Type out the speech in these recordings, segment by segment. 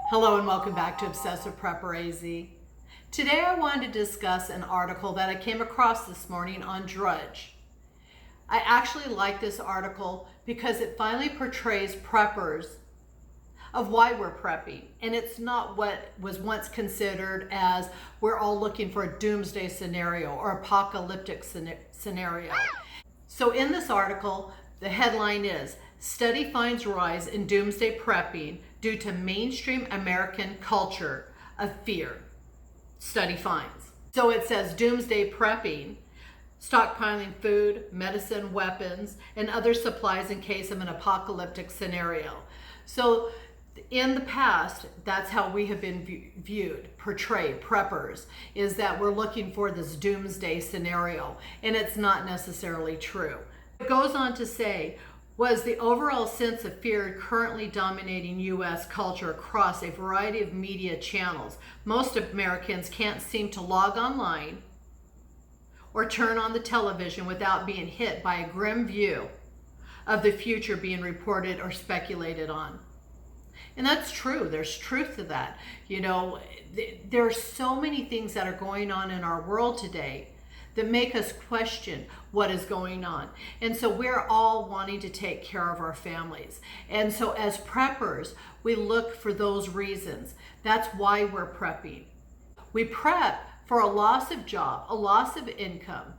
Hello and welcome back to Obsessive Prepper AZ. Today I wanted to discuss an article that I came across this morning on Drudge. I actually like this article because it finally portrays preppers of why we're prepping. And it's not what was once considered as we're all looking for a doomsday scenario or apocalyptic scenario. So in this article, the headline is, Study finds rise in doomsday prepping due to mainstream American culture of fear. Study finds. So it says doomsday prepping, stockpiling food, medicine, weapons, and other supplies in case of an apocalyptic scenario. So in the past, that's how we have been viewed, portrayed, preppers, is that we're looking for this doomsday scenario, and it's not necessarily true. It goes on to say, was the overall sense of fear currently dominating U.S. culture across a variety of media channels. Most Americans can't seem to log online or turn on the television without being hit by a grim view of the future being reported or speculated on. And that's true. There's truth to that. You know, there are so many things that are going on in our world today that make us question what is going on. And so we're all wanting to take care of our families. And so as preppers, we look for those reasons. That's why we're prepping. We prep for a loss of job, a loss of income.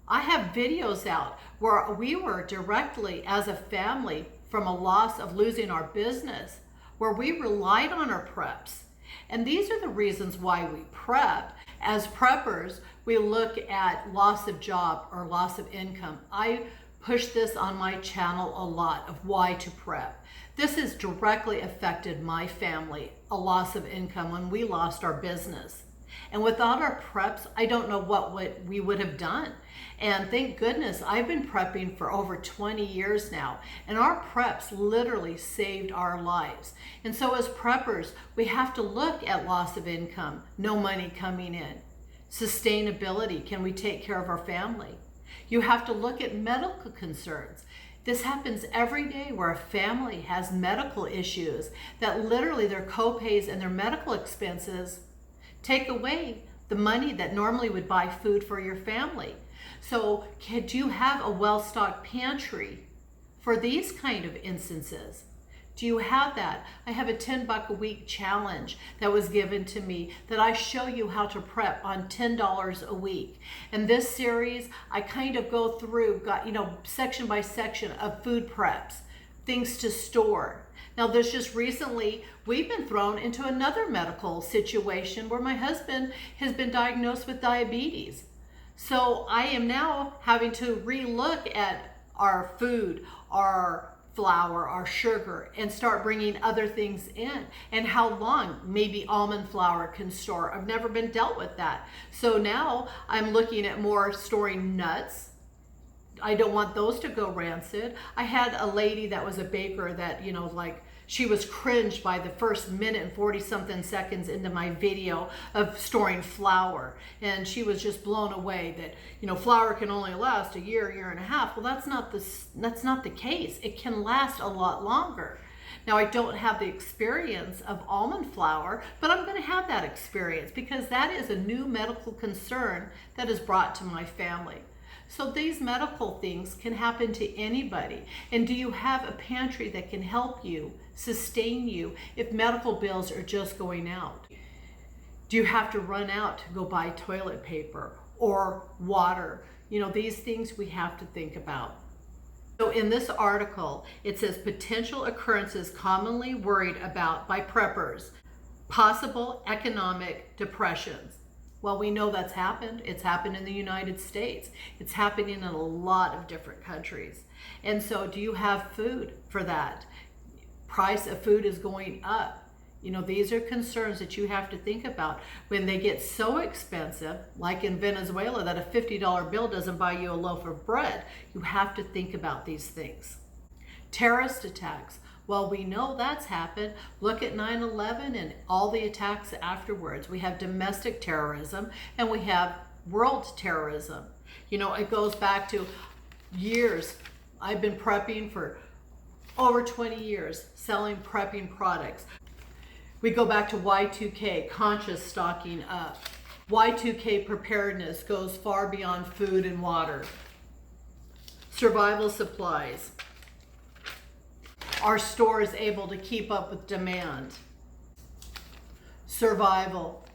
I have videos out where we were directly as a family from a loss of losing our business, where we relied on our preps. And these are the reasons why we prep. As preppers, we look at loss of job or loss of income. I push this on my channel a lot of why to prep. This has directly affected my family, a loss of income when we lost our business. And without our preps, I don't know what we would have done. And thank goodness I've been prepping for over 20 years now, and our preps literally saved our lives. And so as preppers, we have to look at loss of income, no money coming in. Sustainability, can we take care of our family? You have to look at medical concerns. This happens every day where a family has medical issues that literally their co-pays and their medical expenses take away the money that normally would buy food for your family. So do you have a well-stocked pantry for these kind of instances? Do you have that? I have a $10 a week challenge that was given to me that I show you how to prep on $10 a week. And this series, I kind of go through, section by section of food preps, things to store. Now there's just recently, we've been thrown into another medical situation where my husband has been diagnosed with diabetes. So I am now having to relook at our food, our flour, our sugar, and start bringing other things in, and how long maybe almond flour can store. I've never been dealt with that. So now I'm looking at more storing nuts. I don't want those to go rancid. I had a lady that was a baker that, she was cringed by the first minute and 40 something seconds into my video of storing flour. And she was just blown away that, flour can only last a year and a half. Well, that's not the case. It can last a lot longer. Now, I don't have the experience of almond flour, but I'm going to have that experience because that is a new medical concern that is brought to my family. So these medical things can happen to anybody. And do you have a pantry that can help you, sustain you, if medical bills are just going out? Do you have to run out to go buy toilet paper or water? These things we have to think about. So in this article, it says potential occurrences commonly worried about by preppers, possible economic depressions. Well, we know that's happened. It's happened in the United States. It's happening in a lot of different countries. And so do you have food for that? Price of food is going up. These are concerns that you have to think about. When they get so expensive, like in Venezuela, that a $50 bill doesn't buy you a loaf of bread, you have to think about these things. Terrorist attacks. Well, we know that's happened. Look at 9/11 and all the attacks afterwards. We have domestic terrorism and we have world terrorism. It goes back to years. I've been prepping for over 20 years, selling prepping products. We go back to Y2K, conscious stocking up. Y2K preparedness goes far beyond food and water. Survival supplies. Our store is able to keep up with demand. Survival.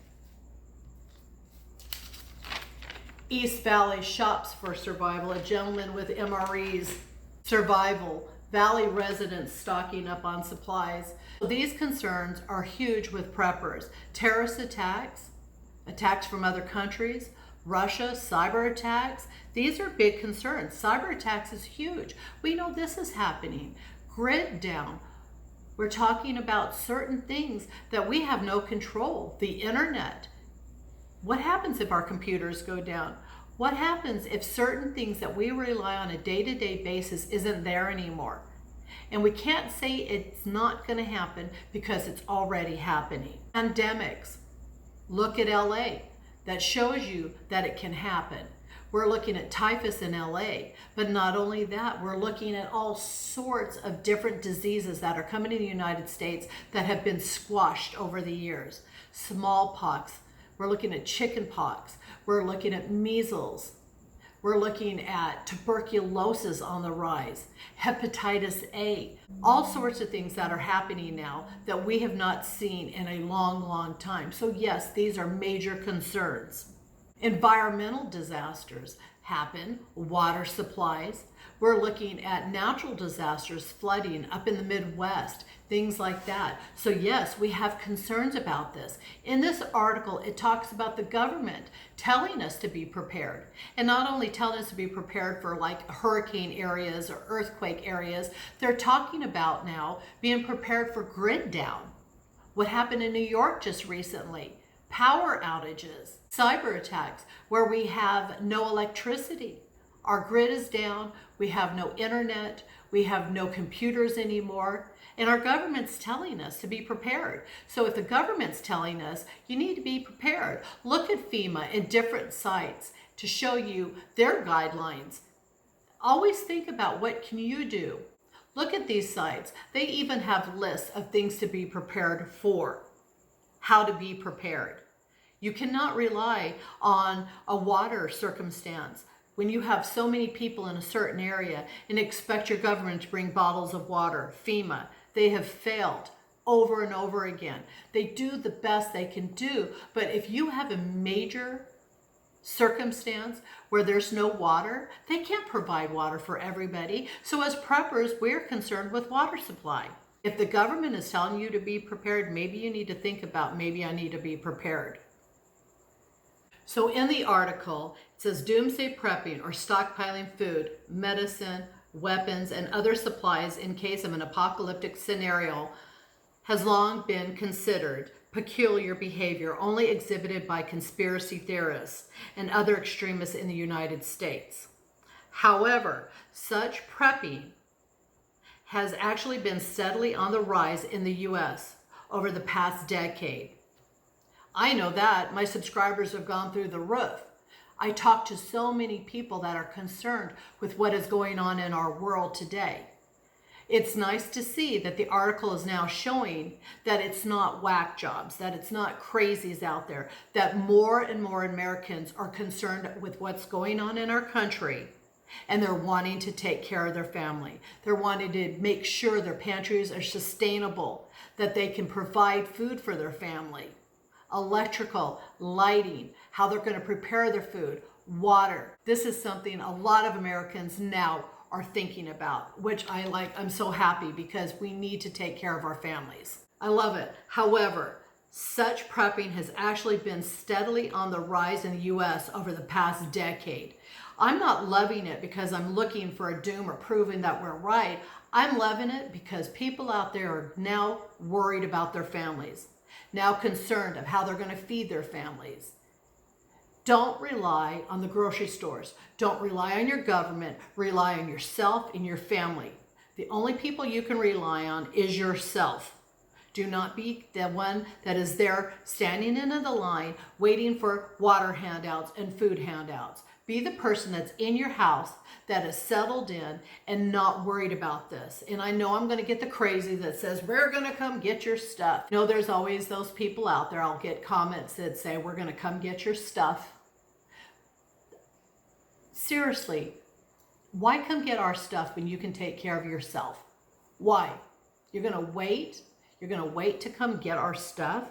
East Valley shops for survival. A gentleman with MREs. Survival. Valley residents stocking up on supplies. These concerns are huge with preppers. Terrorist attacks, attacks from other countries, Russia, cyber attacks. These are big concerns. Cyber attacks is huge. We know this is happening. Grid down. We're talking about certain things that we have no control. The internet. What happens if our computers go down? What happens if certain things that we rely on a day-to-day basis isn't there anymore? And we can't say it's not going to happen because it's already happening. Pandemics. Look at LA. That shows you that it can happen. We're looking at typhus in LA, but not only that, we're looking at all sorts of different diseases that are coming in the United States that have been squashed over the years. Smallpox. We're looking at chickenpox. We're looking at measles. We're looking at tuberculosis on the rise, hepatitis A, all sorts of things that are happening now that we have not seen in a long, long time. So yes, these are major concerns. Environmental disasters happen, water supplies. We're looking at natural disasters, flooding up in the Midwest, things like that. So yes, we have concerns about this. In this article, it talks about the government telling us to be prepared. And not only telling us to be prepared for like hurricane areas or earthquake areas, they're talking about now being prepared for grid down. What happened in New York just recently? Power outages, cyber attacks, where we have no electricity. Our grid is down, we have no internet, we have no computers anymore, and our government's telling us to be prepared. So if the government's telling us, you need to be prepared. Look at FEMA and different sites to show you their guidelines. Always think about what can you do. Look at these sites. They even have lists of things to be prepared for, how to be prepared. You cannot rely on a water circumstance when you have so many people in a certain area and expect your government to bring bottles of water. FEMA, they have failed over and over again. They do the best they can do, but if you have a major circumstance where there's no water, they can't provide water for everybody. So as preppers, we're concerned with water supply. If the government is telling you to be prepared, maybe you need to think about, maybe I need to be prepared. So in the article, it says doomsday prepping or stockpiling food, medicine, weapons, and other supplies in case of an apocalyptic scenario has long been considered peculiar behavior only exhibited by conspiracy theorists and other extremists in the United States. However, such prepping has actually been steadily on the rise in the US over the past decade. I know that. My subscribers have gone through the roof. I talk to so many people that are concerned with what is going on in our world today. It's nice to see that the article is now showing that it's not whack jobs, that it's not crazies out there, that more and more Americans are concerned with what's going on in our country, and they're wanting to take care of their family. They're wanting to make sure their pantries are sustainable, that they can provide food for their family. Electrical, lighting, how they're going to prepare their food, water. This is something a lot of Americans now are thinking about, which I like. I'm so happy because we need to take care of our families. I love it. However, such prepping has actually been steadily on the rise in the US over the past decade. I'm not loving it because I'm looking for a doom or proving that we're right. I'm loving it because people out there are now worried about their families, now concerned of how they're going to feed their families. Don't rely on the grocery stores. Don't rely on your government. Rely on yourself and your family. The only people you can rely on is yourself. Do not be the one that is there standing in the line waiting for water handouts and food handouts. Be the person that's in your house that is settled in and not worried about this. And I know I'm going to get the crazy that says, we're going to come get your stuff. You know, there's always those people out there. I'll get comments that say, we're going to come get your stuff. Seriously, why come get our stuff when you can take care of yourself? Why? You're going to wait? You're going to wait to come get our stuff?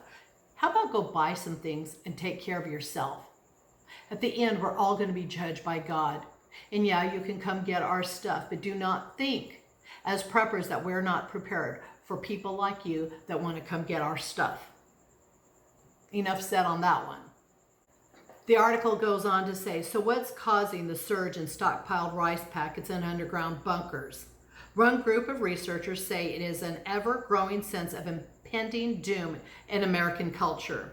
How about go buy some things and take care of yourself? At the end, we're all going to be judged by God. And yeah, you can come get our stuff, but do not think as preppers that we're not prepared for people like you that want to come get our stuff. Enough said on that one. The article goes on to say, so what's causing the surge in stockpiled rice packets in underground bunkers? One group of researchers say it is an ever-growing sense of impending doom in American culture.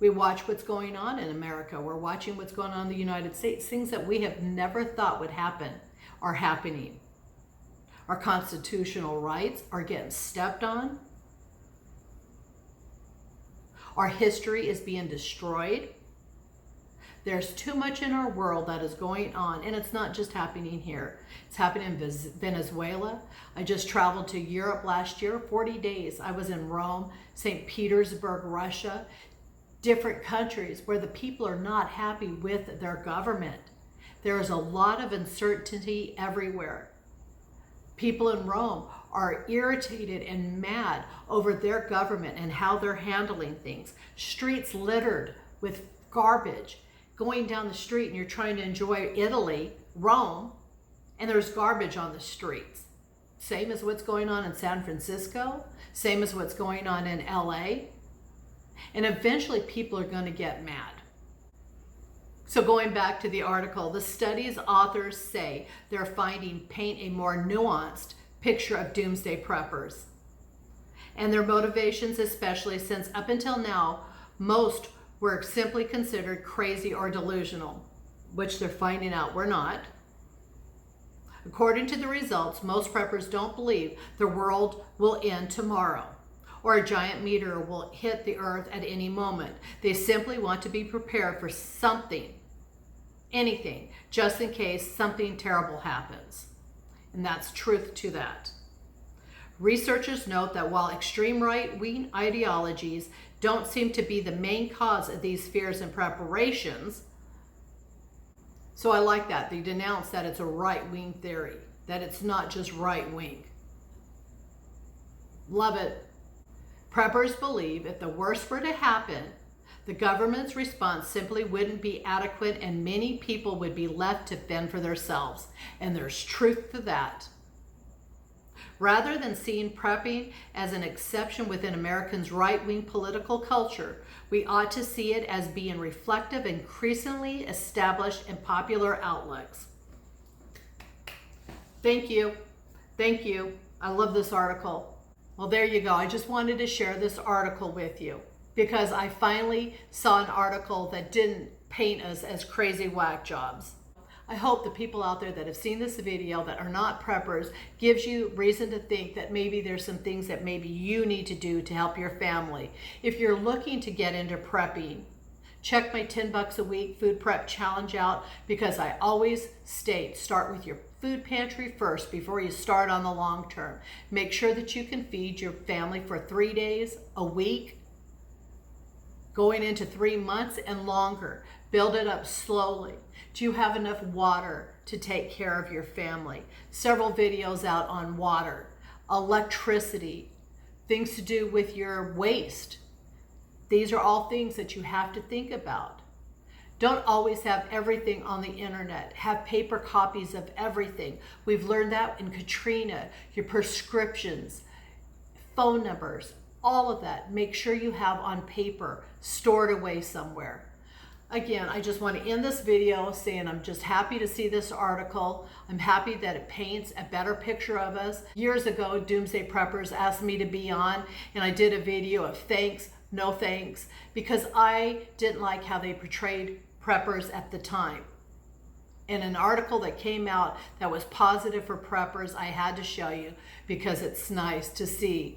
We watch what's going on in America. We're watching what's going on in the United States. Things that we have never thought would happen are happening. Our constitutional rights are getting stepped on. Our history is being destroyed. There's too much in our world that is going on, and it's not just happening here. It's happening in Venezuela. I just traveled to Europe last year, 40 days. I was in Rome, St. Petersburg, Russia. Different countries where the people are not happy with their government. There is a lot of uncertainty everywhere. People in Rome are irritated and mad over their government and how they're handling things. Streets littered with garbage. Going down the street and you're trying to enjoy Italy, Rome, and there's garbage on the streets. Same as what's going on in San Francisco, same as what's going on in LA. And eventually people are going to get mad. So going back to the article, the study's authors say they're paint a more nuanced picture of doomsday preppers. And their motivations, especially since up until now, most were simply considered crazy or delusional, which they're finding out we're not. According to the results, most preppers don't believe the world will end tomorrow, or a giant meteor will hit the earth at any moment. They simply want to be prepared for something, anything, just in case something terrible happens. And that's truth to that. Researchers note that while extreme right-wing ideologies don't seem to be the main cause of these fears and preparations, so I like that. They denounce that it's a right-wing theory, that it's not just right-wing. Love it. Preppers believe if the worst were to happen, the government's response simply wouldn't be adequate and many people would be left to fend for themselves. And there's truth to that. Rather than seeing prepping as an exception within Americans' right-wing political culture, we ought to see it as being reflective of increasingly established and popular outlooks. Thank you. Thank you. I love this article. Well, there you go. I just wanted to share this article with you because I finally saw an article that didn't paint us as crazy whack jobs. I hope the people out there that have seen this video that are not preppers gives you reason to think that maybe there's some things that maybe you need to do to help your family. If you're looking to get into prepping, check my 10 bucks a week food prep challenge out because I always state start with your food pantry first before you start on the long term. Make sure that you can feed your family for 3 days, a week, going into 3 months and longer. Build it up slowly. Do you have enough water to take care of your family? Several videos out on water, electricity, things to do with your waste. These are all things that you have to think about. Don't always have everything on the internet. Have paper copies of everything. We've learned that in Katrina, your prescriptions, phone numbers, all of that. Make sure you have on paper, stored away somewhere. Again, I just want to end this video saying I'm just happy to see this article. I'm happy that it paints a better picture of us. Years ago, Doomsday Preppers asked me to be on, and I did a video of thanks, no thanks, because I didn't like how they portrayed preppers at the time. In an article that came out that was positive for preppers, I had to show you because it's nice to see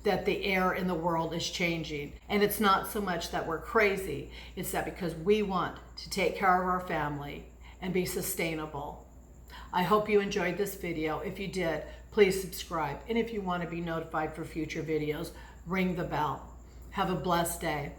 that the air in the world is changing. And it's not so much that we're crazy, it's that because we want to take care of our family and be sustainable. I hope you enjoyed this video. If you did, please subscribe. And if you want to be notified for future videos, ring the bell. Have a blessed day.